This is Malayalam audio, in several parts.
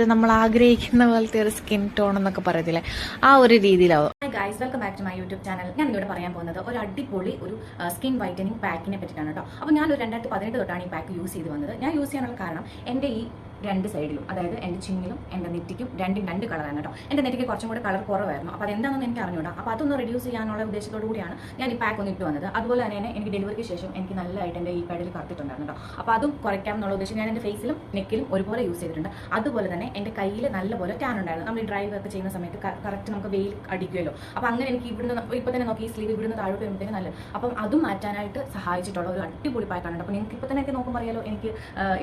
നമ്മൾ ആഗ്രഹിക്കുന്ന പോലത്തെ ഒരു സ്കിൻ ടോൺ എന്നൊക്കെ പറയത്തില്ലേ, ആ ഒരു രീതിയിലാവും. Hi guys, welcome back to my YouTube channel. ഞാൻ ഇന്നിവിടെ പറയാൻ പോകുന്നത് ഒരു അടിപൊളി ഒരു സ്കിൻ വൈറ്റനിങ് പാക്കിനെ പറ്റിയിട്ടാണ് കേട്ടോ. അപ്പോൾ ഞാൻ ഒരു 2018 തൊട്ടാണ് ഈ പാക്ക് യൂസ് ചെയ്ത് വന്നത്. ഞാൻ യൂസ് ചെയ്യാനുള്ള കാരണം എൻ്റെ ഈ രണ്ട് സൈഡിലും, അതായത് എൻ്റെ ചിന്നിലും എൻ്റെ നെറ്റിക്കും രണ്ട് കളറാണ് കേട്ടോ. എൻ്റെ നെറ്റിക്ക് കുറച്ചും കൂടെ കളർ കുറവായിരുന്നു. അപ്പോൾ അതെന്താണെന്ന് എനിക്ക് അറിഞ്ഞൂടാ. അപ്പോൾ അതൊന്ന് റെഡ്യൂസ് ചെയ്യാനുള്ള ഉദ്ദേശത്തോടു കൂടിയാണ് ഞാൻ ഈ പാക്ക് ഒന്ന് ഇട്ട് വന്നത്. അതുപോലെ തന്നെ എനിക്ക് ഡെലിവറിക്ക് ശേഷം എനിക്ക് നല്ലതായിട്ട് എൻ്റെ ഈ പെടൽ കറുത്തിട്ടുണ്ടായിരുന്നു കേട്ടോ. അപ്പോൾ അതും കുറയ്ക്കാം എന്നുള്ള ഉദ്ദേശം ഞാൻ എൻ്റെ ഫേസിലും നെക്കിലും ഒരുപോലെ യൂസ് ചെയ്തിട്ടുണ്ട്. അതുപോലെ തന്നെ എൻ്റെ കയ്യിൽ നല്ലപോലെ ടാൻ ഉണ്ടായിരുന്നു. നമ്മൾ ഈ ഡ്രൈവ് ഒക്കെ ചെയ്യുന്ന സമയത്ത് കറക്റ്റ് നമുക്ക് വെയിൽ അടിക്കുമല്ലോ. അപ്പോൾ അങ്ങനെ എനിക്ക് ഇവിടുന്ന് ഇപ്പോൾ തന്നെ നോക്കി ഈ സ്ലീവ് ഇവിടുന്ന് താഴോട്ട് വരുമ്പോഴത്തേക്ക് നല്ലത്. അപ്പം അതും മാറ്റാനായിട്ട് സഹായിച്ചിട്ടുള്ള ഒരു അടിപൊളി പാക്കാണ്. അപ്പോൾ നിങ്ങൾക്ക് ഇപ്പോൾ തന്നെ നോക്കുമ്പോൾ അറിയാലോ, എനിക്ക്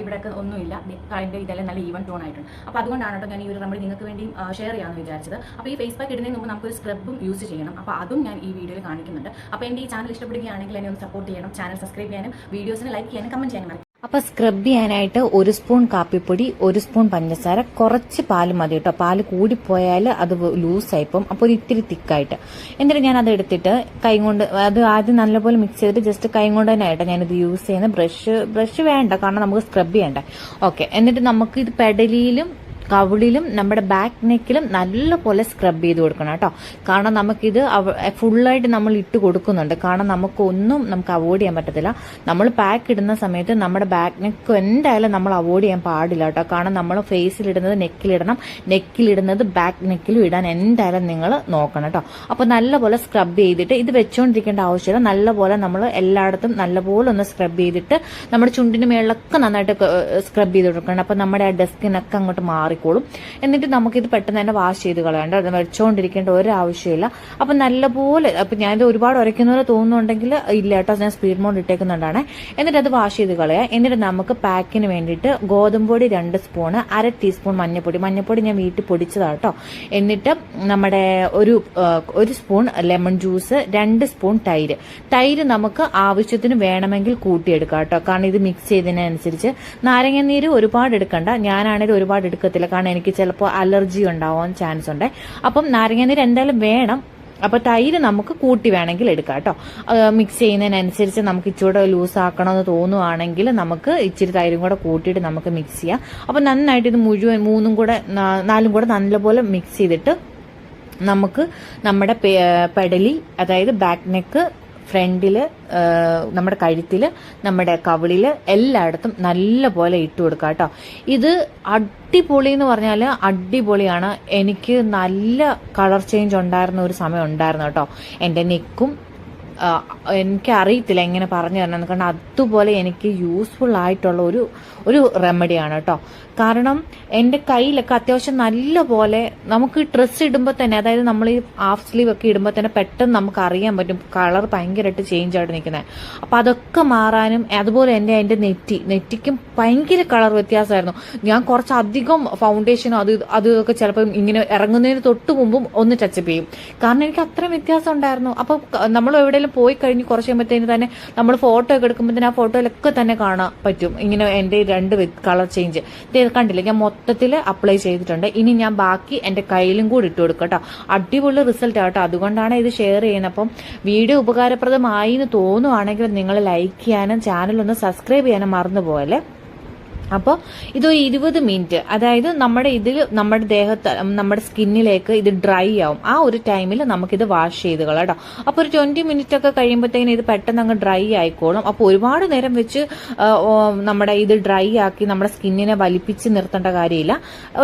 ഇവിടെയൊക്കെ ഒന്നുമില്ല, അതിൻ്റെ ഇതെല്ലാം നല്ല ഈവൻ ടോൺ ആയിട്ടുണ്ട്. അപ്പോൾ അതുകൊണ്ടാണ് കേട്ടോ ഞാൻ ഈ ഒരു റെമഡി നിങ്ങൾക്ക് വേണ്ടി ഷെയർ ചെയ്യാമെന്ന് വിചാരിച്ചത്. അപ്പോൾ ഈ ഫേസ് പാക്ക് ഇടുന്നതിന് മുമ്പ് നമുക്കൊരു സ്ക്രബും യൂസ് ചെയ്യണം. അപ്പോൾ അതും ഞാൻ ഈ വീഡിയോയിൽ കാണിക്കുന്നുണ്ട്. അപ്പോൾ എൻ്റെ ഈ ചാനൽ ഇഷ്ടപ്പെടുകയാണെങ്കിൽ എന്നെ ഒന്ന് സപ്പോർട്ട് ചെയ്യണം. ചാനൽ സബ്സ്ക്രൈബ് ചെയ്യാനും വീഡിയോസിന് ലൈക്ക് ചെയ്യാനും കമന്റ് ചെയ്യാനും. അപ്പൊ സ്ക്രബ് ചെയ്യാനായിട്ട് 1 സ്പൂൺ കാപ്പിപ്പൊടി, 1 സ്പൂൺ പഞ്ചസാര, കുറച്ച് പാല് മതി കേട്ടോ. പാല് കൂടിപ്പോയാൽ അത് ലൂസായിപ്പം. അപ്പോൾ ഒരു ഇത്തിരി തിക്കായിട്ട്. എന്നിട്ട് ഞാൻ അത് എടുത്തിട്ട് കൈ കൊണ്ട് അത് ആദ്യം നല്ലപോലെ മിക്സ് ചെയ്തിട്ട് ജസ്റ്റ് കൈ കൊണ്ട് തന്നെ ആയിട്ട് ഞാനിത് യൂസ് ചെയ്യുന്ന. ബ്രഷ് വേണ്ട, കാരണം നമുക്ക് സ്ക്രബ് ചെയ്യണ്ടേ. ഓക്കെ, എന്നിട്ട് നമുക്ക് ഇത് പെടലിയിലും കവിളിലും നമ്മുടെ ബാക്ക് നെക്കിലും നല്ലപോലെ സ്ക്രബ് ചെയ്ത് കൊടുക്കണം കേട്ടോ. കാരണം നമുക്കിത് ഫുള്ളായിട്ട് നമ്മൾ ഇട്ട് കൊടുക്കുന്നുണ്ട്. കാരണം നമുക്കൊന്നും നമുക്ക് അവോയ്ഡ് ചെയ്യാൻ പറ്റത്തില്ല. നമ്മൾ പാക്ക് ഇടുന്ന സമയത്ത് നമ്മുടെ ബാക്ക് നെക്ക് എന്തായാലും നമ്മൾ അവോയ്ഡ് ചെയ്യാൻ പാടില്ല കേട്ടോ. കാരണം നമ്മൾ ഫേസിലിടുന്നത് നെക്കിലിടണം, നെക്കിലിടുന്നത് ബാക്ക് നെക്കിലും ഇടാൻ എന്തായാലും നിങ്ങൾ നോക്കണം കേട്ടോ. അപ്പോൾ നല്ലപോലെ സ്ക്രബ് ചെയ്തിട്ട് ഇത് വെച്ചുകൊണ്ടിരിക്കേണ്ട ആവശ്യമില്ല. നല്ലപോലെ നമ്മൾ എല്ലായിടത്തും നല്ലപോലെ ഒന്ന് സ്ക്രബ് ചെയ്തിട്ട് നമ്മുടെ ചുണ്ടിന് മേളിലൊക്കെ നന്നായിട്ട് സ്ക്രബ് ചെയ്ത് കൊടുക്കണം. അപ്പോൾ നമ്മുടെ ആ ഡെസ്കിനൊക്കെ അങ്ങോട്ട് മാറി. എന്നിട്ട് നമുക്കിത് പെട്ടെന്ന് തന്നെ വാഷ് ചെയ്ത് കളയണ്ട, അത് വെച്ചോണ്ടിരിക്കേണ്ട ഒരു ആവശ്യമില്ല. അപ്പൊ നല്ലപോലെ, അപ്പൊ ഞാനിത് ഒരുപാട് ഉരയ്ക്കുന്ന പോലെ തോന്നുന്നുണ്ടെങ്കിൽ ഇല്ല കേട്ടോ, ഞാൻ സ്പീഡ് മോഡ് ഇട്ടേക്കുന്നുണ്ടാണ്. എന്നിട്ട് അത് വാഷ് ചെയ്ത് കളയാം. എന്നിട്ട് നമുക്ക് പാക്കിന് വേണ്ടിയിട്ട് ഗോതമ്പൊടി 2 സ്പൂണ്, 1/2 ടീസ്പൂൺ മഞ്ഞപ്പൊടി ഞാൻ വീട്ടിൽ പൊടിച്ചതാട്ടോ. എന്നിട്ട് നമ്മുടെ ഒരു സ്പൂൺ ലെമൺ ജ്യൂസ്, 2 സ്പൂൺ തൈര് നമുക്ക് ആവശ്യത്തിന് വേണമെങ്കിൽ കൂട്ടിയെടുക്കാം കേട്ടോ. കാരണം ഇത് മിക്സ് ചെയ്തതിനനുസരിച്ച് നാരങ്ങ നീര് ഒരുപാട് എടുക്കണ്ട. ഞാനാണെങ്കിൽ ഒരുപാട് എടുക്കത്തില്ല, കാരണം എനിക്ക് ചിലപ്പോൾ അലർജി ഉണ്ടാവാൻ ചാൻസ് ഉണ്ട്. അപ്പം നാരങ്ങാനീര് എന്തായാലും വേണം. അപ്പൊ തൈര് നമുക്ക് കൂട്ടി വേണമെങ്കിൽ എടുക്കാം കേട്ടോ. മിക്സ് ചെയ്യുന്നതിനനുസരിച്ച് നമുക്ക് ഇച്ചിരി ലൂസ് ആക്കണമെന്ന് തോന്നുവാണെങ്കിൽ നമുക്ക് ഇച്ചിരി തൈരും കൂടെ കൂട്ടിയിട്ട് നമുക്ക് മിക്സ് ചെയ്യാം. അപ്പൊ നന്നായിട്ട് ഇത് മുഴുവൻ 4 കൂടെ നല്ലപോലെ മിക്സ് ചെയ്തിട്ട് നമുക്ക് നമ്മുടെ പെടലി, അതായത് ബാക്ക് നെക്ക്, ഫ്രണ്ടില്, നമ്മുടെ കഴുത്തില്, നമ്മുടെ കവിളില്, എല്ലായിടത്തും നല്ല പോലെ ഇട്ട് കൊടുക്കുക കേട്ടോ. ഇത് അടിപൊളി എന്ന് പറഞ്ഞാൽ അടിപൊളിയാണ്. എനിക്ക് നല്ല കളർ ചേഞ്ച് ഉണ്ടായിരുന്ന ഒരു സമയം ഉണ്ടായിരുന്നു കേട്ടോ. എൻ്റെ നെക്കും എനിക്കറിയത്തില്ല എങ്ങനെ പറഞ്ഞു തരണം, കാരണം അതുപോലെ എനിക്ക് യൂസ്ഫുൾ ആയിട്ടുള്ള ഒരു റെമഡിയാണ് കേട്ടോ. കാരണം എൻ്റെ കയ്യിലൊക്കെ അത്യാവശ്യം നല്ല പോലെ നമുക്ക് ഡ്രസ്സ് ഇടുമ്പോൾ തന്നെ, അതായത് നമ്മൾ ഈ ഹാഫ് സ്ലീവ് ഒക്കെ ഇടുമ്പോൾ തന്നെ പെട്ടെന്ന് നമുക്ക് അറിയാൻ പറ്റും കളർ ഭയങ്കരമായിട്ട് ചേഞ്ച് ആയിട്ട് നിൽക്കുന്നത്. അപ്പം അതൊക്കെ മാറാനും, അതുപോലെ എൻ്റെ നെറ്റിക്കും ഭയങ്കര കളർ വ്യത്യാസമായിരുന്നു. ഞാൻ കുറച്ചധികം ഫൗണ്ടേഷനും അതൊക്കെ ചിലപ്പോൾ ഇങ്ങനെ ഇറങ്ങുന്നതിന് തൊട്ട് മുമ്പും ഒന്ന് ടച്ചപ്പ് ചെയ്യും, കാരണം എനിക്ക് അത്രയും വ്യത്യാസം ഉണ്ടായിരുന്നു. അപ്പം നമ്മൾ എവിടെയെങ്കിലും പോയി കഴിഞ്ഞ് കുറച്ച് കഴിയുമ്പോഴത്തേന് തന്നെ നമ്മൾ ഫോട്ടോ ഒക്കെ എടുക്കുമ്പോഴത്തേന് ആ ഫോട്ടോയിലൊക്കെ തന്നെ കാണാൻ പറ്റും ഇങ്ങനെ എൻ്റെ 2 കളർ ചേഞ്ച്. കണ്ടില്ല, ഞാൻ മൊത്തത്തിൽ അപ്ലൈ ചെയ്തിട്ടുണ്ട്. ഇനി ഞാൻ ബാക്കി എൻ്റെ കയ്യിലും കൂടി ഇട്ട് കൊടുക്കാം കേട്ടോ. അടിപൊളി റിസൾട്ട് ആട്ടോ. അതുകൊണ്ടാണ് ഇത് ഷെയർ ചെയ്യുന്നത്. അപ്പം വീഡിയോ ഉപകാരപ്രദമായി എന്ന് തോന്നുവാണെങ്കിൽ നിങ്ങൾ ലൈക്ക് ചെയ്യാനും ചാനലൊന്ന് സബ്സ്ക്രൈബ് ചെയ്യാനും മറന്നു പോകല്ലേ. അപ്പോൾ ഇതൊരു 20 മിനിറ്റ്, അതായത് നമ്മുടെ ദേഹത്ത്, നമ്മുടെ സ്കിന്നിലേക്ക് ഇത് ഡ്രൈ ആവും. ആ ഒരു ടൈമിൽ നമുക്കിത് വാഷ് ചെയ്ത് കളയാം കേട്ടോ. അപ്പോൾ ഒരു 20 മിനിറ്റ് ഒക്കെ കഴിയുമ്പോഴത്തേക്കും ഇത് പെട്ടെന്ന് അങ്ങ് ഡ്രൈ ആയിക്കോളും. അപ്പോൾ ഒരുപാട് നേരം വെച്ച് നമ്മുടെ ഇത് ഡ്രൈ ആക്കി നമ്മുടെ സ്കിന്നിനെ വലിപ്പിച്ച് നിർത്തേണ്ട കാര്യമില്ല.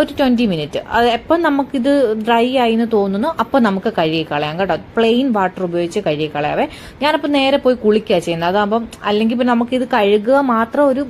ഒരു 20 മിനിറ്റ്, അത് എപ്പം നമുക്കിത് ഡ്രൈ ആയി എന്ന് തോന്നുന്നു അപ്പോൾ നമുക്ക് കഴുകി കളയാം കേട്ടോ. പ്ലെയിൻ വാട്ടർ ഉപയോഗിച്ച് കഴുകി കളയാവേ. ഞാനപ്പോൾ നേരെ പോയി കുളിക്കുക ചെയ്യുന്നത്. അതാകുമ്പം അല്ലെങ്കിൽ പിന്നെ നമുക്കിത് കഴുകുക മാത്രം ഒരു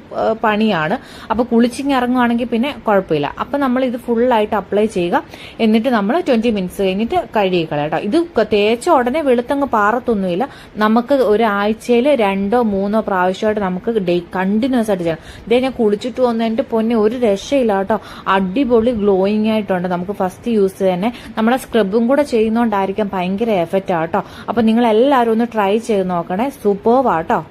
പണിയാണ്. അപ്പൊ കുളിച്ചിങ്ങി ഇറങ്ങുവാണെങ്കിൽ പിന്നെ കുഴപ്പമില്ല. അപ്പൊ നമ്മൾ ഇത് ഫുള്ളായിട്ട് അപ്ലൈ ചെയ്യുക. എന്നിട്ട് നമ്മൾ 20 മിനിറ്റ്സ് കഴിഞ്ഞിട്ട് കഴുകി കളയാം. ഇത് തേച്ച ഉടനെ വെളുത്തങ്ങ് പാറത്തൊന്നുമില്ല. നമുക്ക് ഒരാഴ്ചയിൽ 2 or 3 പ്രാവശ്യമായിട്ട് നമുക്ക് കണ്ടിന്യൂസ് ആയിട്ട് ചെയ്യണം. ഇതേ ഞാൻ കുളിച്ചിട്ട് വന്നു, എന്റെ പൊന്നെ ഒരു രക്ഷയില്ല കേട്ടോ. അടിപൊളി ഗ്ലോയിങ് ആയിട്ടുണ്ട്. നമുക്ക് ഫസ്റ്റ് യൂസ് തന്നെ നമ്മളെ സ്ക്രബും കൂടെ ചെയ്യുന്നോണ്ടായിരിക്കാം ഭയങ്കര എഫക്റ്റ് ആട്ടോ. അപ്പൊ നിങ്ങൾ എല്ലാവരും ഒന്ന് ട്രൈ ചെയ്ത് നോക്കണേ. സൂപ്പർവാട്ടോ.